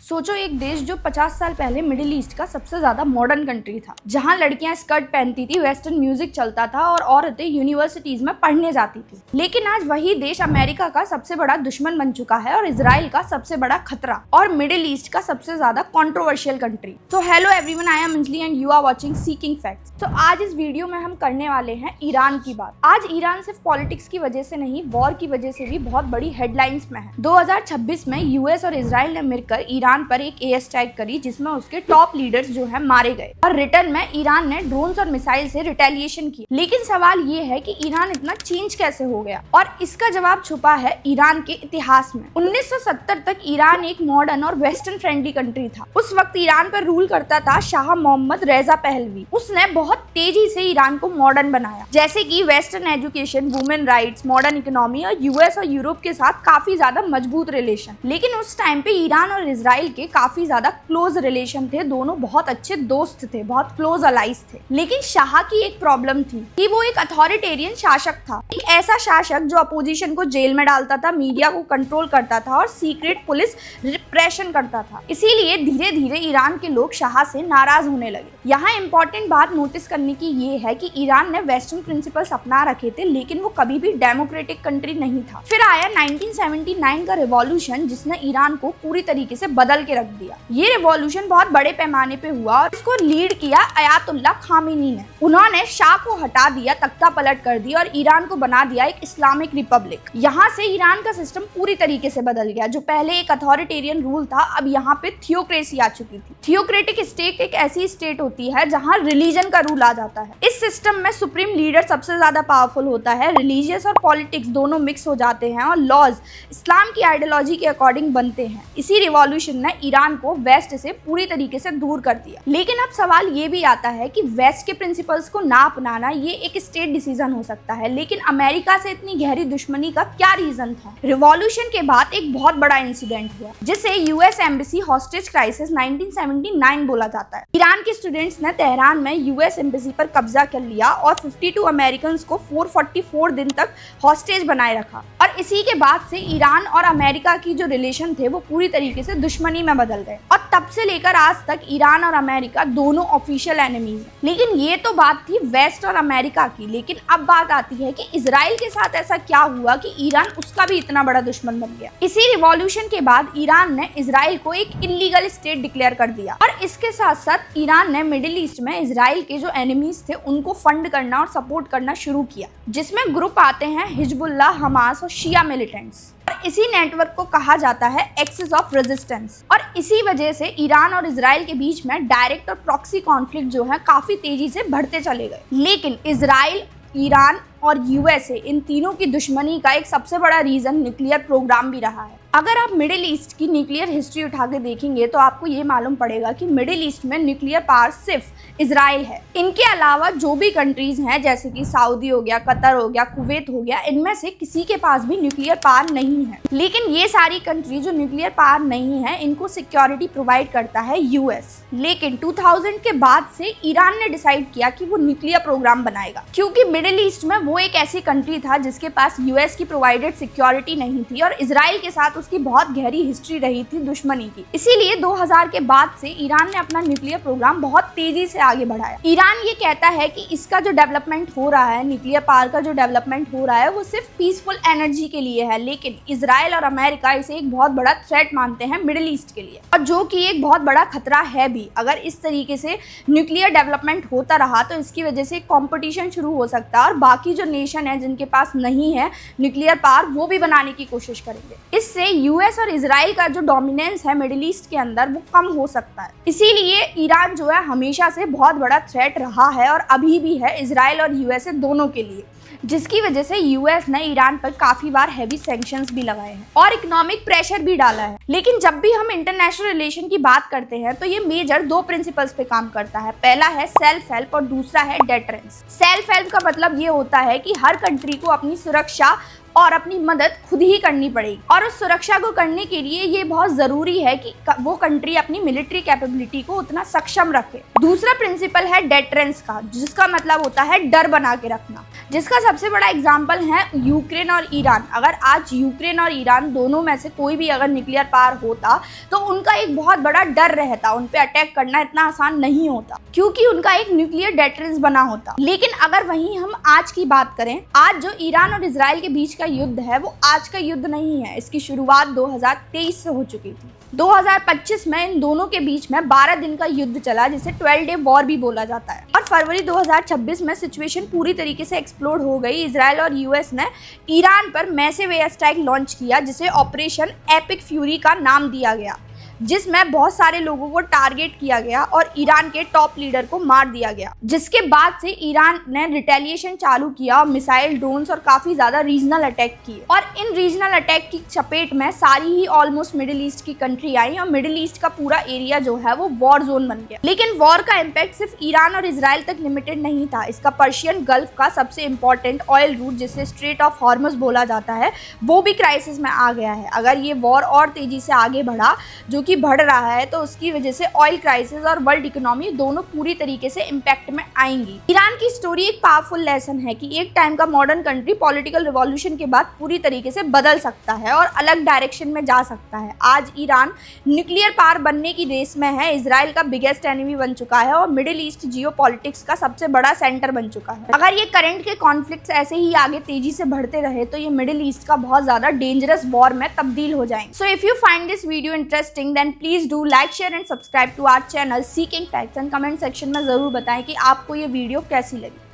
सोचो, एक देश जो 50 साल पहले मिडिल ईस्ट का सबसे ज्यादा मॉडर्न कंट्री था, जहां लड़कियां स्कर्ट पहनती थी, वेस्टर्न म्यूजिक चलता था और औरतें यूनिवर्सिटीज में पढ़ने जाती थी। लेकिन आज वही देश अमेरिका का सबसे बड़ा दुश्मन बन चुका है और इजराइल का सबसे बड़ा खतरा और मिडिल ईस्ट का सबसे ज्यादा कंट्रोवर्शियल कंट्री। तो hello everyone, I am Anjali and you are watching seeking facts. तो आज इस वीडियो में हम करने वाले हैं ईरान की बात। आज ईरान सिर्फ पॉलिटिक्स की वजह से नहीं, वॉर की वजह से भी बहुत बड़ी हेडलाइंस में है। 2026 में यूएस और इजराइल ने मिलकर ईरान पर एक एयर स्ट्राइक करी, जिसमें उसके टॉप लीडर्स जो है मारे गए और रिटर्न में ईरान ने ड्रोन्स और मिसाइल से रिटेलिएशन की। लेकिन सवाल ये है कि ईरान इतना चेंज कैसे हो गया, और इसका जवाब छुपा है ईरान के इतिहास में। 1970 तक ईरान एक मॉडर्न और वेस्टर्न फ्रेंडली कंट्री था। उस वक्त ईरान पर रूल करता था शाह मोहम्मद रेजा पहलवी। उसने बहुत तेजी से ईरान को मॉडर्न बनाया, जैसे कि western education, women rights, modern economy और यूएस और यूरोप के साथ काफी ज्यादा मजबूत रिलेशन। लेकिन उस टाइम पे ईरान और इजराइल के काफी ज्यादा क्लोज रिलेशन थे, दोनों बहुत अच्छे दोस्त थे, बहुत क्लोज अलाइज थे। लेकिन शाह की एक प्रॉब्लम थी कि वो एक अथॉरिटेरियन शासक था, एक ऐसा शासक जो अपोजिशन को जेल में डालता था, मीडिया को कंट्रोल करता था और सीक्रेट पुलिस रिप्रेशन करता था। इसीलिए धीरे धीरे ईरान के लोग शाह से नाराज होने लगे। यहाँ इंपॉर्टेंट बात नोटिस करने की ये है कि ईरान ने वेस्टर्न प्रिंसिपल्स अपना रखे थे, लेकिन वो कभी भी डेमोक्रेटिक कंट्री नहीं था। फिर आया 1979 का रिवॉल्यूशन, जिसने ईरान को पूरी तरीके से बदल के रख दिया। ये रिवॉल्यूशन बहुत बड़े पैमाने पे हुआ और इसको लीड किया अयातुल्ला खामेनी ने। उन्होंने शाह को हटा दिया, तख्ता पलट कर दिया और ईरान को बना दिया एक इस्लामिक रिपब्लिक। यहाँ से ईरान का सिस्टम पूरी तरीके से बदल गया। जो पहले एक अथॉरिटेरियन रूल था, अब यहाँ पे थियोक्रेसी आ चुकी थी। थियोक्रेटिक स्टेट एक ऐसी स्टेट होती है जहाँ रिलीजन का रूल आ जाता है। इस सिस्टम में सुप्रीम लीडर सबसे ज्यादा पावरफुल होता है, रिलीजियस और पॉलिटिक्स दोनों मिक्स हो जाते हैं और लॉज इस्लाम की आइडियोलॉजी के अकॉर्डिंग बनते हैं। इसी रिवॉल्यूशन ने ईरान को वेस्ट से पूरी तरीके से दूर कर दिया। लेकिन अब सवाल ये भी आता है कि वेस्ट के प्रिंसिपल्स को ना अपनाना ये एक स्टेट डिसीजन हो सकता है, लेकिन अमेरिका से इतनी गहरी दुश्मनी का क्या रीजन था? रिवॉल्यूशन के बाद एक बहुत बड़ा इंसिडेंट हुआ, जिसे यूएस एम्बेसी हॉस्टेज क्राइसिस 1979 बोला जाता है। ईरान के स्टूडेंट्स ने तेहरान में यूएस एम्बेसी पर कब्जा कर लिया और 52 अमेरिकन को 444 दिन तक हॉस्टेज बनाए रखा। और इसी के बाद से ईरान और अमेरिका की जो रिलेशन थे वो पूरी तरीके से दुश्मनी में बदल गए और तब से लेकर आज तक ईरान और अमेरिका दोनों ऑफिशियल एनिमीज हैं। लेकिन ये तो बात थी वेस्ट और अमेरिका की। लेकिन अब बात आती है कि इजराइल के साथ ऐसा क्या हुआ कि ईरान उसका भी इतना बड़ा दुश्मन बन गया। इसी रिवॉल्यूशन के बाद ईरान ने इजराइल को एक इलीगल स्टेट डिक्लेयर कर दिया और इसके साथ साथ ईरान ने मिडिल ईस्ट में इजराइल के जो एनिमीज थे उनको फंड करना और सपोर्ट करना शुरू किया, जिसमें ग्रुप आते हैं हिजबुल्लाह, हमास और शिया मिलिटेंट्स। और इसी नेटवर्क को कहा जाता है एक्सिस ऑफ रेजिस्टेंस। और इसी वजह से ईरान और इजराइल के बीच में डायरेक्ट और प्रॉक्सी कॉन्फ्लिक्ट जो है काफी तेजी से बढ़ते चले गए। लेकिन इजराइल, ईरान और यूएसए, इन तीनों की दुश्मनी का एक सबसे बड़ा रीजन न्यूक्लियर प्रोग्राम भी रहा है। अगर आप मिडिल ईस्ट की न्यूक्लियर हिस्ट्री उठा के देखेंगे तो आपको ये मालूम पड़ेगा कि मिडिल ईस्ट में न्यूक्लियर पावर सिर्फ इजराइल है। इनके अलावा जो भी कंट्रीज हैं, जैसे कि सऊदी हो गया, कतर हो गया, कुवैत हो गया, इनमें से किसी के पास भी न्यूक्लियर पावर नहीं है। लेकिन ये सारी कंट्री जो न्यूक्लियर पावर नहीं है, इनको सिक्योरिटी प्रोवाइड करता है यूएस। लेकिन 2000 के बाद से ईरान ने डिसाइड किया कि वो न्यूक्लियर प्रोग्राम बनाएगा, क्योंकि मिडिल ईस्ट में वो एक ऐसी कंट्री था जिसके पास यूएस की प्रोवाइडेड सिक्योरिटी नहीं थी और इजराइल के साथ उसकी बहुत गहरी हिस्ट्री रही थी दुश्मनी की। इसीलिए 2000 के बाद से ईरान ने अपना न्यूक्लियर प्रोग्राम बहुत तेजी से आगे बढ़ाया। ईरान ये कहता है कि इसका जो डेवलपमेंट हो रहा है, न्यूक्लियर पावर का जो डेवलपमेंट हो रहा है, वो सिर्फ पीसफुल एनर्जी के लिए है। लेकिन इजराइल और अमेरिका इसे एक बहुत बड़ा थ्रेट मानते हैं मिडिल ईस्ट के लिए, और जो कि एक बहुत बड़ा खतरा है भी। अगर इस तरीके से न्यूक्लियर डेवलपमेंट होता रहा तो इसकी वजह से कॉम्पिटिशन शुरू हो सकता है और बाकी जो नेशन है जिनके पास नहीं है न्यूक्लियर पावर, वो भी बनाने की कोशिश करेंगे। इससे यूएस और इजराइल का जो डोमिनेंस है मिडिल ईस्ट के अंदर वो कम हो सकता है। इसीलिए ईरान जो है हमेशा से बहुत बड़ा थ्रेट रहा है और अभी भी है इजराइल और यूएसए दोनों के लिए, जिसकी वजह से यूएस ने ईरान पर काफी बार हैवी सैंक्शंस भी लगाए हैं और इकोनॉमिक प्रेशर भी डाला है। लेकिन जब भी हम इंटरनेशनल रिलेशन की बात करते हैं तो ये मेजर दो प्रिंसिपल्स पे काम करता है। पहला है सेल्फ हेल्प और दूसरा है डेटरेंस। सेल्फ हेल्प का मतलब ये होता है कि हर कंट्री को अपनी सुरक्षा और अपनी मदद खुद ही करनी पड़ेगी। और उस सुरक्षा को करने के लिए ये बहुत जरूरी है कि वो कंट्री अपनी मिलिट्री कैपेबिलिटी को उतना सक्षम रखे। दूसरा प्रिंसिपल है डेटरेंस का, जिसका मतलब होता है डर बना के रखना, जिसका सबसे बड़ा एग्जाम्पल है यूक्रेन और ईरान। अगर आज यूक्रेन और ईरान दोनों में से कोई भी अगर न्यूक्लियर पावर होता तो उनका एक बहुत बड़ा डर रहता, उन पे अटैक करना इतना आसान नहीं होता क्योंकि उनका एक न्यूक्लियर डेटरेंस बना होता। लेकिन अगर वहीं हम आज की बात करें, आज जो ईरान और इजराइल के बीच का युद्ध है वो आज का युद्ध नहीं है, इसकी शुरुआत 2023 से हो चुकी थी। 2025 में इन दोनों के बीच में 12 दिन का युद्ध चला, जिसे 12 डे वॉर भी बोला जाता है। और फरवरी 2026 में सिचुएशन पूरी तरीके से एक्सप्लोड हो गई। इजराइल और यूएस ने ईरान पर मैसिव एयर स्ट्राइक लॉन्च किया, जिसे ऑपरेशन एपिक फ्यूरी का नाम दिया गया, जिसमें बहुत सारे लोगों को टारगेट किया गया और ईरान के टॉप लीडर को मार दिया गया। जिसके बाद से ईरान ने रिटेलिएशन चालू किया, मिसाइल, ड्रोन्स और काफी ज्यादा रीजनल अटैक किए। और इन रीजनल अटैक की चपेट में सारी ही ऑलमोस्ट मिडिल ईस्ट की कंट्री आई और मिडिल ईस्ट का पूरा एरिया जो है वो वॉर जोन बन गया। लेकिन वॉर का इम्पैक्ट सिर्फ ईरान और इजराइल तक लिमिटेड नहीं था। इसका पर्शियन गल्फ का सबसे इंपॉर्टेंट ऑयल रूट, जिसे स्ट्रेट ऑफ हॉर्मस बोला जाता है, वो भी क्राइसिस में आ गया है। अगर ये वॉर और तेजी से आगे बढ़ा, जो कि बढ़ रहा है, तो उसकी वजह से ऑयल क्राइसिस और वर्ल्ड इकोनॉमी दोनों पूरी तरीके से इंपैक्ट में आएंगी। ईरान की स्टोरी एक पावरफुल लेसन है कि एक टाइम का मॉडर्न कंट्री पॉलिटिकल रिवॉल्यूशन के बाद पूरी तरीके से बदल सकता है और अलग डायरेक्शन में जा सकता है। आज ईरान न्यूक्लियर पावर बनने की रेस में है, इजराइल का बिगेस्ट एनिमी बन चुका है और मिडिल ईस्ट जियोपॉलिटिक्स का सबसे बड़ा सेंटर बन चुका है। अगर ये करंट के कॉन्फ्लिक्ट्स ऐसे ही आगे तेजी से बढ़ते रहे तो ये मिडिल ईस्ट का बहुत ज्यादा डेंजरस वॉर में तब्दील हो जाएंगे। So if you find this video interesting then please do like, share and subscribe to our channel seeking facts and comment section में जरूर बताएं कि आपको ये वीडियो कैसी लगी।